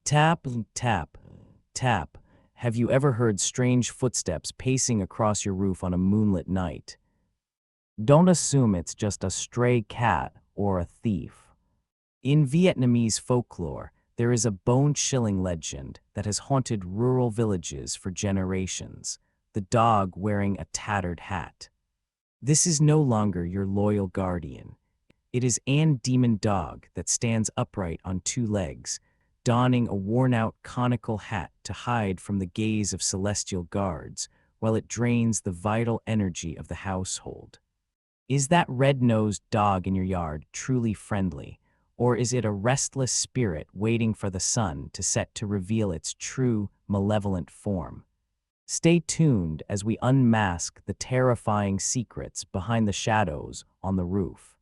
Tap, tap, tap. Have you ever heard strange footsteps pacing across your roof on a moonlit night? Don't assume it's just a stray cat or a thief. In Vietnamese folklore, there is a bone-chilling legend that has haunted rural villages for generations: the dog wearing a tattered hat. This is no longer your loyal guardian. It is an demon dog that stands upright on two legs, donning a worn-out conical hat to hide from the gaze of celestial guards, while it drains the vital energy of the household. Is that red-nosed dog in your yard truly friendly, or is it a restless spirit waiting for the sun to set to reveal its true, malevolent form? Stay tuned as we unmask the terrifying secrets behind the shadows on the roof.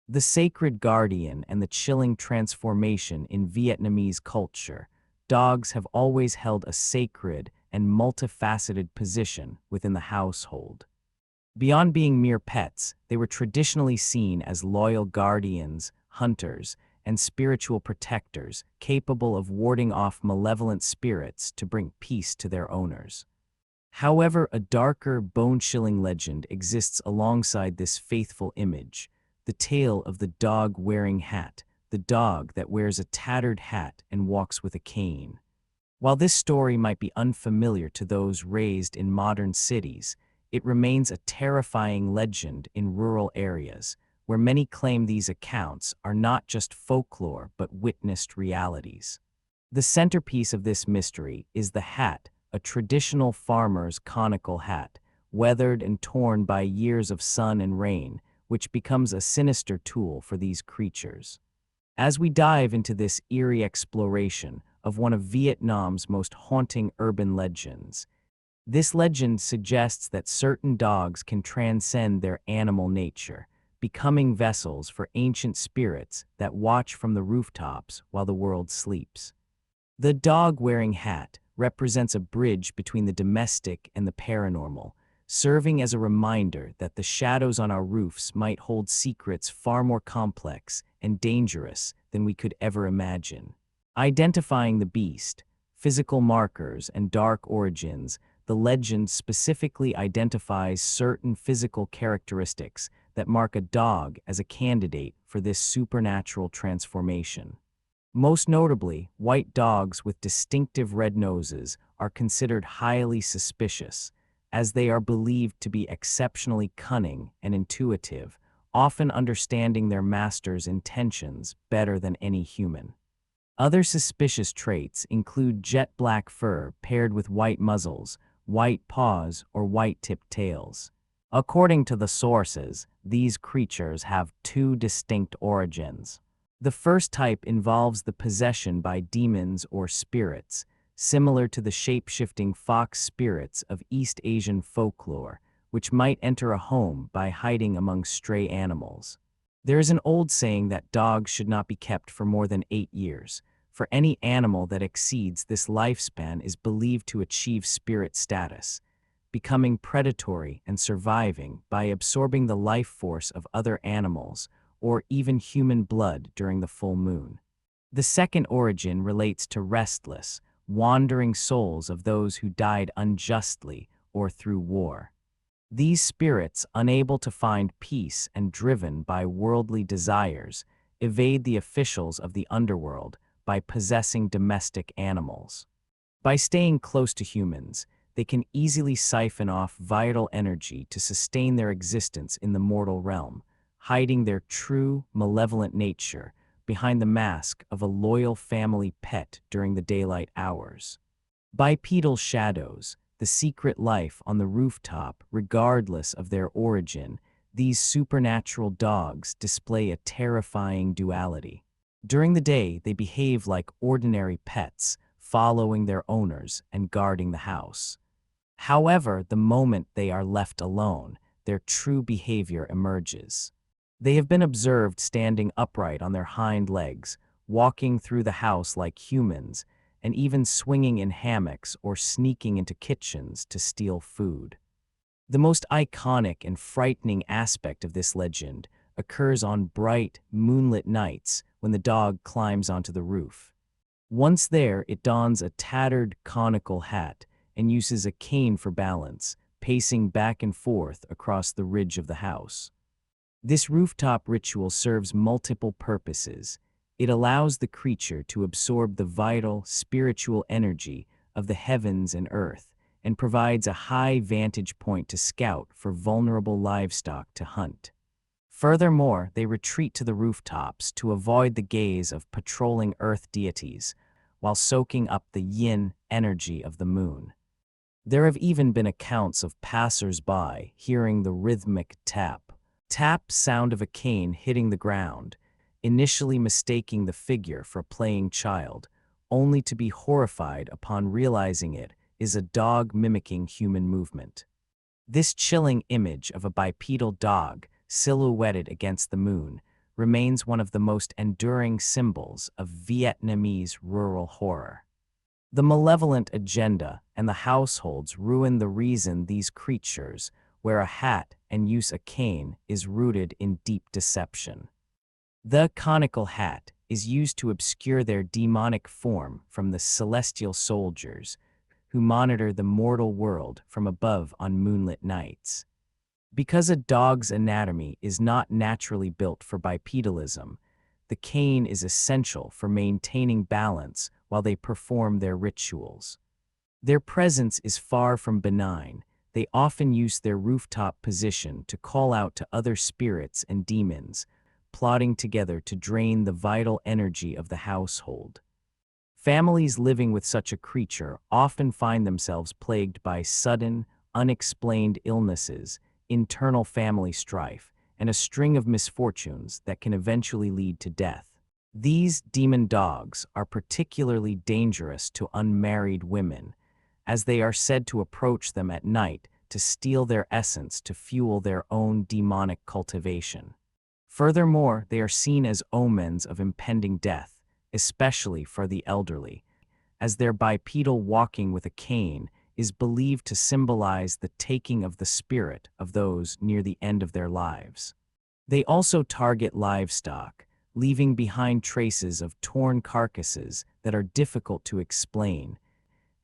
The sacred guardian and the chilling transformation in Vietnamese culture, dogs have always held a sacred and multifaceted position within the household. Beyond being mere pets, they were traditionally seen as loyal guardians, hunters, and spiritual protectors capable of warding off malevolent spirits to bring peace to their owners. However, a darker, bone-chilling legend exists alongside this faithful image: the tale of the dog-wearing hat, the dog that wears a tattered hat and walks with a cane. While this story might be unfamiliar to those raised in modern cities, it remains a terrifying legend in rural areas, where many claim these accounts are not just folklore but witnessed realities. The centerpiece of this mystery is the hat, a traditional farmer's conical hat, weathered and torn by years of sun and rain, which becomes a sinister tool for these creatures. As we dive into this eerie exploration of one of Vietnam's most haunting urban legends, this legend suggests that certain dogs can transcend their animal nature, becoming vessels for ancient spirits that watch from the rooftops while the world sleeps. The dog-wearing hat represents a bridge between the domestic and the paranormal, serving as a reminder that the shadows on our roofs might hold secrets far more complex and dangerous than we could ever imagine. Identifying the beast, physical markers, and dark origins, the legend specifically identifies certain physical characteristics that mark a dog as a candidate for this supernatural transformation. Most notably, white dogs with distinctive red noses are considered highly suspicious, as they are believed to be exceptionally cunning and intuitive, often understanding their master's intentions better than any human. Other suspicious traits include jet black fur paired with white muzzles, white paws, or white-tipped tails. According to the sources, these creatures have two distinct origins. The first type involves the possession by demons or spirits, similar to the shape-shifting fox spirits of East Asian folklore, which might enter a home by hiding among stray animals. There is an old saying that dogs should not be kept for more than 8 years. For any animal that exceeds this lifespan is believed to achieve spirit status, becoming predatory and surviving by absorbing the life force of other animals or even human blood during the full moon. The second origin relates to restless, wandering souls of those who died unjustly or through war. These spirits, unable to find peace and driven by worldly desires, evade the officials of the underworld by possessing domestic animals. By staying close to humans, they can easily siphon off vital energy to sustain their existence in the mortal realm, hiding their true, malevolent nature behind the mask of a loyal family pet during the daylight hours. Bipedal shadows, the secret life on the rooftop, regardless of their origin, these supernatural dogs display a terrifying duality. During the day, they behave like ordinary pets, following their owners and guarding the house. However, the moment they are left alone, their true behavior emerges. They have been observed standing upright on their hind legs, walking through the house like humans, and even swinging in hammocks or sneaking into kitchens to steal food. The most iconic and frightening aspect of this legend occurs on bright, moonlit nights when the dog climbs onto the roof. Once there, it dons a tattered conical hat and uses a cane for balance, pacing back and forth across the ridge of the house. This rooftop ritual serves multiple purposes. It allows the creature to absorb the vital, spiritual energy of the heavens and earth, and provides a high vantage point to scout for vulnerable livestock to hunt. Furthermore, they retreat to the rooftops to avoid the gaze of patrolling earth deities, while soaking up the yin energy of the moon. There have even been accounts of passers-by hearing the rhythmic tap sound of a cane hitting the ground, initially mistaking the figure for a playing child, only to be horrified upon realizing it is a dog mimicking human movement. This chilling image of a bipedal dog silhouetted against the moon remains one of the most enduring symbols of Vietnamese rural horror. The malevolent agenda and the households ruin the reason these creatures wear a hat and use a cane is rooted in deep deception. The conical hat is used to obscure their demonic form from the celestial soldiers who monitor the mortal world from above on moonlit nights. Because a dog's anatomy is not naturally built for bipedalism, the cane is essential for maintaining balance while they perform their rituals. Their presence is far from benign. They often use their rooftop position to call out to other spirits and demons, plotting together to drain the vital energy of the household. Families living with such a creature often find themselves plagued by sudden, unexplained illnesses, internal family strife, and a string of misfortunes that can eventually lead to death. These demon dogs are particularly dangerous to unmarried women, as they are said to approach them at night to steal their essence to fuel their own demonic cultivation. Furthermore, they are seen as omens of impending death, especially for the elderly, as their bipedal walking with a cane is believed to symbolize the taking of the spirit of those near the end of their lives. They also target livestock, leaving behind traces of torn carcasses that are difficult to explain,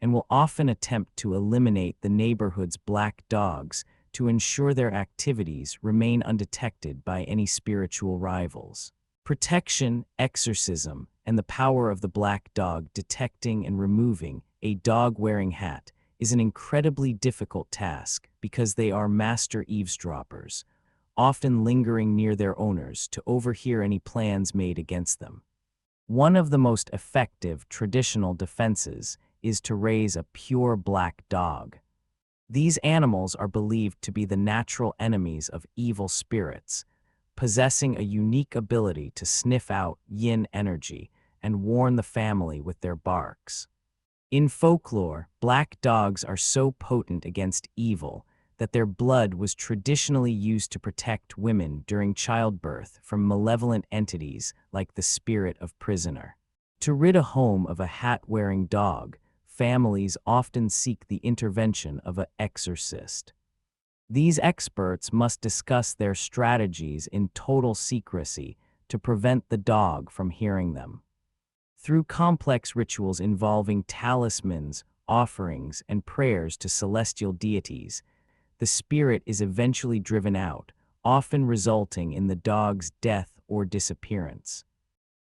and will often attempt to eliminate the neighborhood's black dogs to ensure their activities remain undetected by any spiritual rivals. Protection, exorcism, and the power of the black dog detecting and removing a dog-wearing hat is an incredibly difficult task because they are master eavesdroppers, often lingering near their owners to overhear any plans made against them. One of the most effective traditional defenses is to raise a pure black dog. These animals are believed to be the natural enemies of evil spirits, possessing a unique ability to sniff out yin energy and warn the family with their barks. In folklore, black dogs are so potent against evil that their blood was traditionally used to protect women during childbirth from malevolent entities like the spirit of prisoner. To rid a home of a hat-wearing dog, families often seek the intervention of an exorcist. These experts must discuss their strategies in total secrecy to prevent the dog from hearing them. Through complex rituals involving talismans, offerings, and prayers to celestial deities, the spirit is eventually driven out, often resulting in the dog's death or disappearance.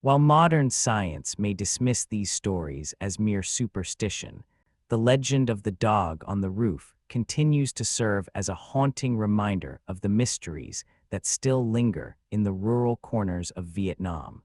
While modern science may dismiss these stories as mere superstition, the legend of the dog on the roof continues to serve as a haunting reminder of the mysteries that still linger in the rural corners of Vietnam.